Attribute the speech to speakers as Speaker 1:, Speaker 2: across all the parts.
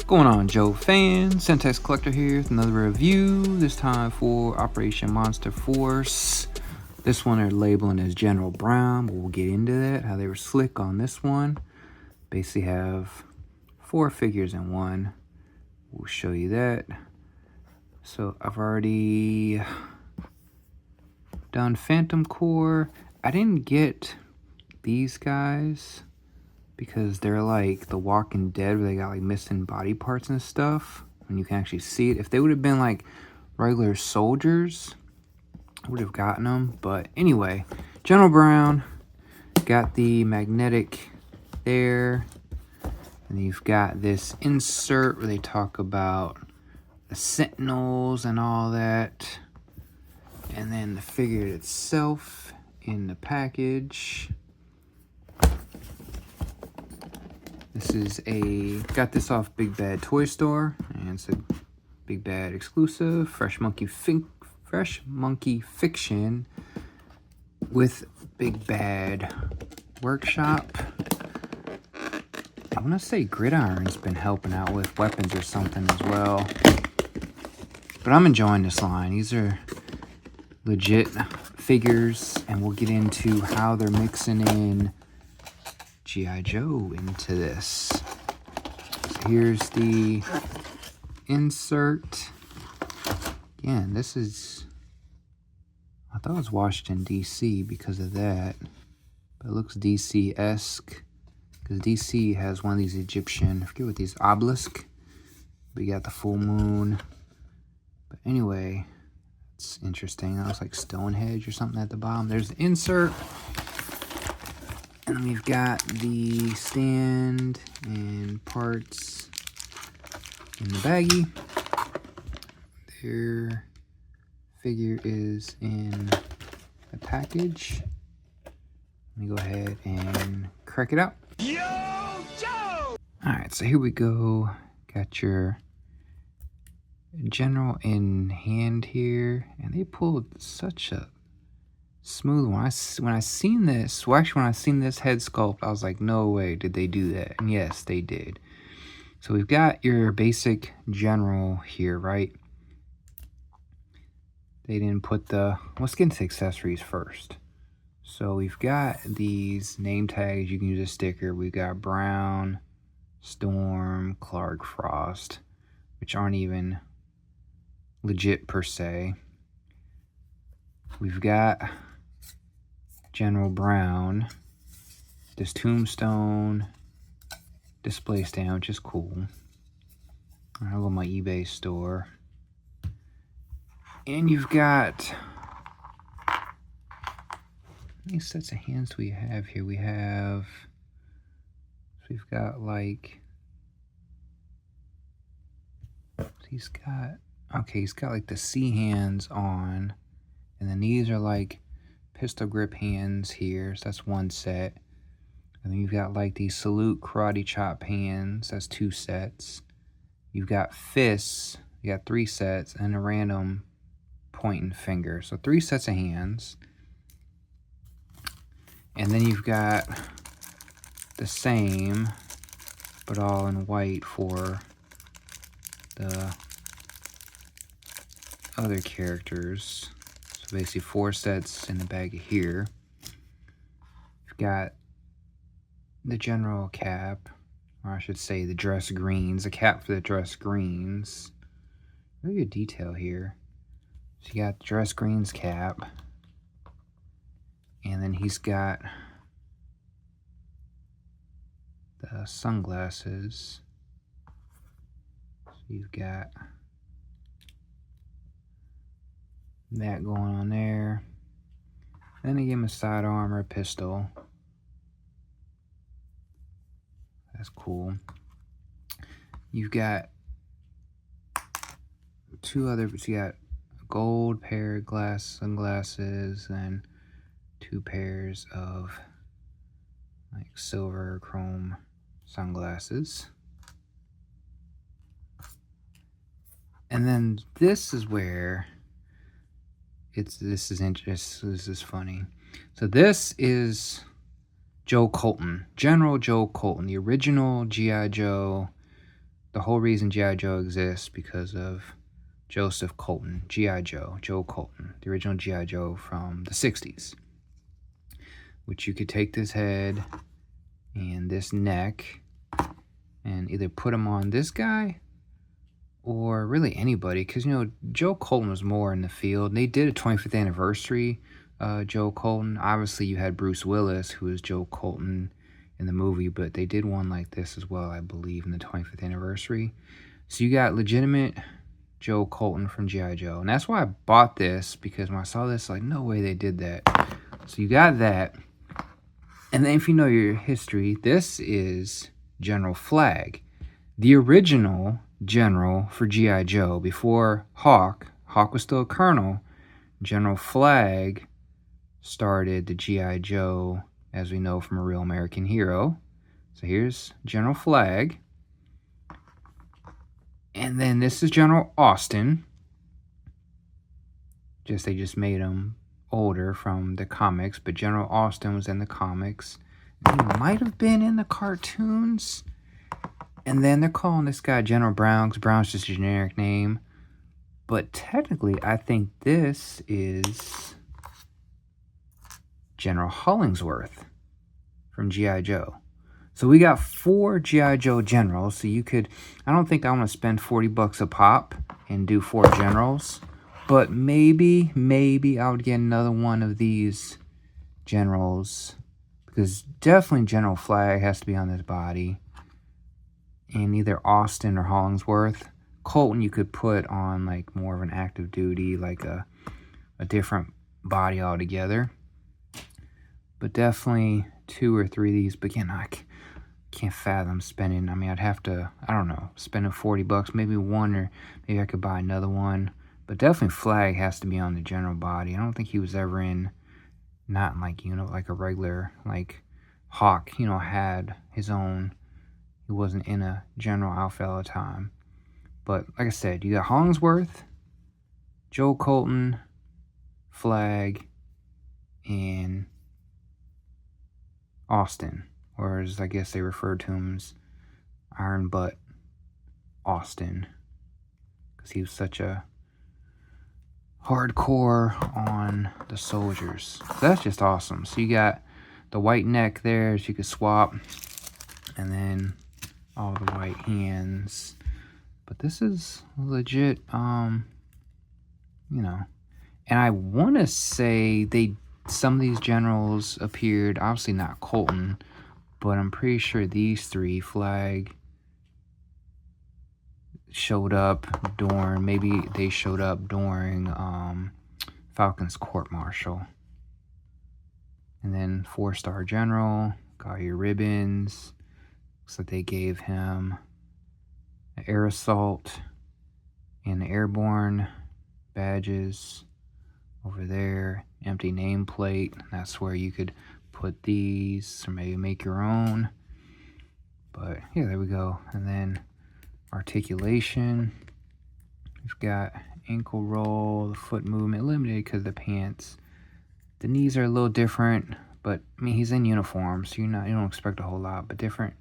Speaker 1: Going on, Joe fan? Centex Collector here with another review, this time for Operation Monster Force. This one they're labeling as General Brown, but we'll get into that, how they were slick on this one. Basically have 4 figures in one. We'll show you that. So I've already done Phantom Core. I didn't get these guys because they're like The Walking Dead, where they got like missing body parts and stuff, and you can actually see it. If they would have been like regular soldiers, I would have gotten them. But anyway, General Brown got the magnetic there, and you've got this insert where they talk about the Sentinels and all that, and then the figure itself in the package. This is got this off Big Bad Toy Store, and it's a Big Bad exclusive, Fresh Monkey Fiction with Big Bad Workshop. I want to say Gridiron's been helping out with weapons or something as well. But I'm enjoying this line. These are legit figures, and we'll get into how they're mixing in G.I. Joe into this. So here's the insert. Again, this is, I thought it was Washington, D.C. because of that. But it looks DC-esque, because DC has one of these Egyptian, I forget what these, obelisk. We got the full moon. But anyway, it's interesting. That looks like Stonehenge or something at the bottom. There's the insert. And we've got the stand and parts in the baggie. Their figure is in the package. Let me go ahead and crack it out. Yo, Joe! Alright, so here we go. Got your General in hand here, and they pulled such a smooth one. When I seen this, well, actually when I seen this head sculpt, I was like, no way did they do that. And yes, they did. So we've got your basic General here, right? They didn't put the, let's get into accessories first. So we've got these name tags. You can use a sticker. We've got Brown, Storm, Clark, Frost, which aren't even legit per se. We've got General Brown, this tombstone display stand, which is cool. I'll go to my eBay store. And you've got, how many sets of hands do we have here? We've got like, he's got like the C hands on, and then these are like pistol grip hands here, so that's one set. And then you've got like these salute karate chop hands, that's 2 sets. You've got fists, you got 3 sets, and a random pointing finger, so 3 sets of hands. And then you've got the same, but all in white for the other characters. So basically 4 sets in the bag here. You've got the General cap, or I should say the dress greens, a cap for the dress greens. Really good detail here. So you got the dress greens cap, and then he's got the sunglasses. So you've got that going on there. Then they give him a side armor pistol. That's cool. You've got 2 other, so you got a gold pair of sunglasses and 2 pairs of like silver chrome sunglasses. And then this is where this is funny. So this is Joe Colton, General Joe Colton, the original G.I. Joe. The whole reason G.I. Joe exists because of Joseph Colton, G.I. Joe, Joe Colton, the original G.I. Joe from the 60s. Which you could take this head and this neck and either put him on this guy or really anybody, because, you know, Joe Colton was more in the field. They did a 25th anniversary Joe Colton. Obviously, you had Bruce Willis, who is Joe Colton in the movie, but they did one like this as well, I believe, in the 25th anniversary. So you got legitimate Joe Colton from G.I. Joe, and that's why I bought this, because when I saw this, like, no way they did that. So you got that, and then if you know your history, this is General Flagg, the original general for G.I. Joe. Before Hawk was still a colonel, General Flagg started the G.I. Joe as we know from A Real American Hero. So here's General Flagg. And then this is General Austin. They just made him older from the comics, but General Austin was in the comics. He might have been in the cartoons. And then they're calling this guy General Brown, because Brown's just a generic name. But technically, I think this is General Hollingsworth from G.I. Joe. So we got 4 G.I. Joe generals. So you could, I don't think I want to spend $40 a pop and do 4 generals. But maybe I would get another one of these generals. Because definitely General Flagg has to be on this body. And either Austin or Hollingsworth. Colton you could put on like more of an active duty, like a different body altogether. But definitely 2 or 3 of these. But again, I can't fathom spending, I mean, I'd have to, I don't know, spending $40, maybe one, or maybe I could buy another one. But definitely Flagg has to be on the general body. I don't think he was ever in, not in like, you know, like a regular, like Hawk, you know, had his own. He wasn't in a general outfit all the time. But like I said, you got Hollingsworth, Joe Colton, Flagg, and Austin. Or as I guess they referred to him as Iron Butt Austin. Because he was such a hardcore on the soldiers. So that's just awesome. So you got the white neck there, so you could swap. And then all the white hands. But this is legit, you know. And I want to say some of these generals appeared, obviously not Colton, but I'm pretty sure these 3, Flagg, showed up during, maybe they showed up during Falcon's court-martial. And then 4-star general, got your ribbons. Looks like they gave him an air assault and the airborne badges over there. Empty nameplate. That's where you could put these or maybe make your own. But yeah, there we go. And then articulation. We've got ankle roll, the foot movement limited because the pants. The knees are a little different, but I mean he's in uniform, so you don't expect a whole lot, but different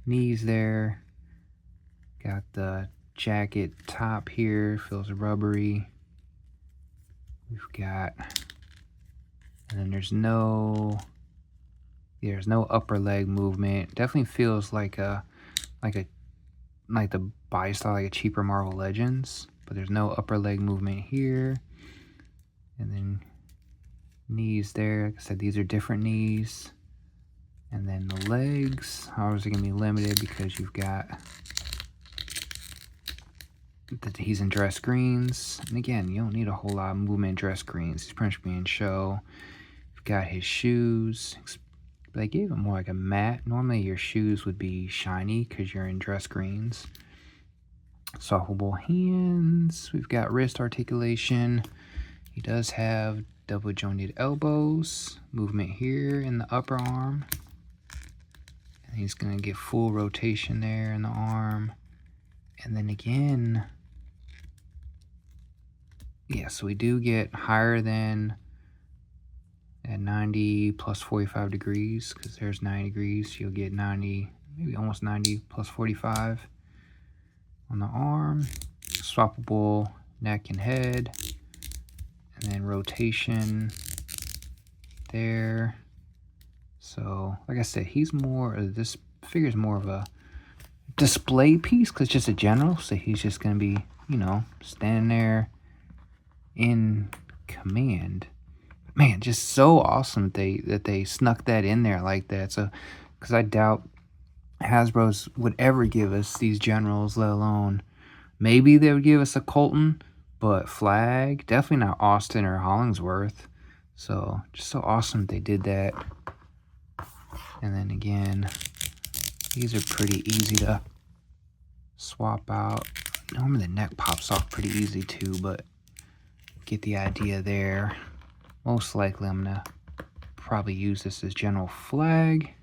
Speaker 1: knees there. Got the jacket top here, feels rubbery. We've got, and then there's no upper leg movement. Definitely feels like the body style like a cheaper Marvel Legends, but there's no upper leg movement here. And then knees there, like I said, these are different knees. And then the legs, obviously gonna be limited because you've got he's in dress greens. And again, you don't need a whole lot of movement in dress greens. He's pretty much being show. You've got his shoes. They gave him more like a matte. Normally your shoes would be shiny because you're in dress greens. Softball hands. We've got wrist articulation. He does have double jointed elbows. Movement here in the upper arm. And he's going to get full rotation there in the arm. And then again, yeah, so we do get higher than at 90 plus 45 degrees, because there's 90 degrees. You'll get 90, maybe almost 90 plus 45 on the arm. Swappable neck and head, and then rotation there. So like I said, he's more, this figure's more of a display piece because it's just a general, so he's just gonna be, you know, standing there in command. Man, just so awesome that they snuck that in there like that. So because I doubt Hasbro's would ever give us these generals, let alone maybe they would give us a Colton, but flag, definitely not Austin or Hollingsworth. So just so awesome they did that. And then again, these are pretty easy to swap out. Normally the neck pops off pretty easy too, but get the idea there. Most likely I'm gonna probably use this as general flag.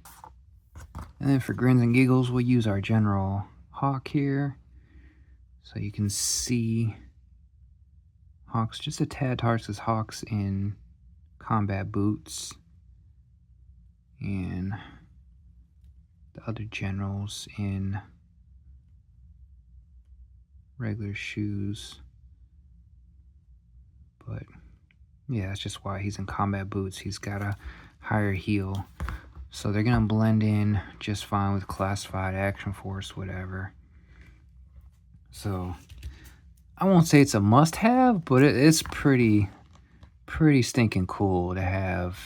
Speaker 1: And then for grins and giggles, we'll use our general hawk here. So you can see Hawk's just a tad taller because Hawk's in combat boots. And the other generals in regular shoes. But yeah, that's just why he's in combat boots. He's got a higher heel. So they're gonna blend in just fine with classified, action force, whatever. So I won't say it's a must-have, but it's pretty stinking cool to have.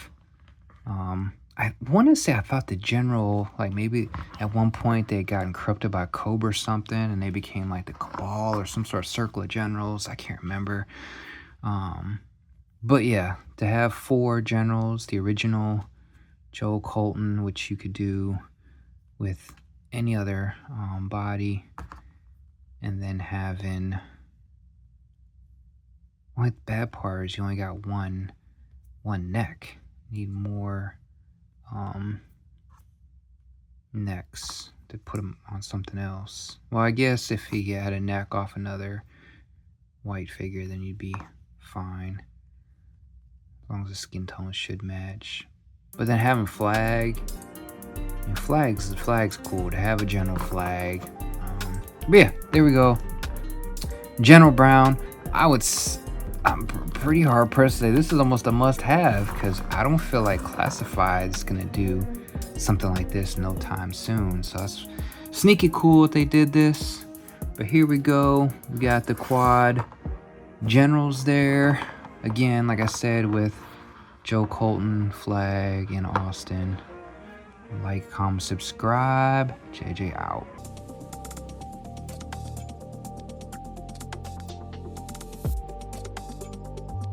Speaker 1: I want to say I thought the general, like maybe at one point they had gotten corrupted by Cobra or something, and they became like the Cabal or some sort of circle of generals. I can't remember. But yeah, to have 4 generals, the original Joe Colton, which you could do with any other body, and then having, only the bad part is you only got one neck. Need more necks to put him on something else. Well, I guess if he had a neck off another white figure, then you'd be fine, as long as the skin tone should match. But then having flag, and flag's cool to have a general flag. But yeah, there we go. General Brown. I'm pretty hard pressed to say this is almost a must-have because I don't feel like Classified is gonna do something like this no time soon. So that's sneaky cool that they did this. But here we go. We got the quad generals there. Again, like I said, with Joe Colton, flag, and Austin. Like, comment, subscribe. JJ out.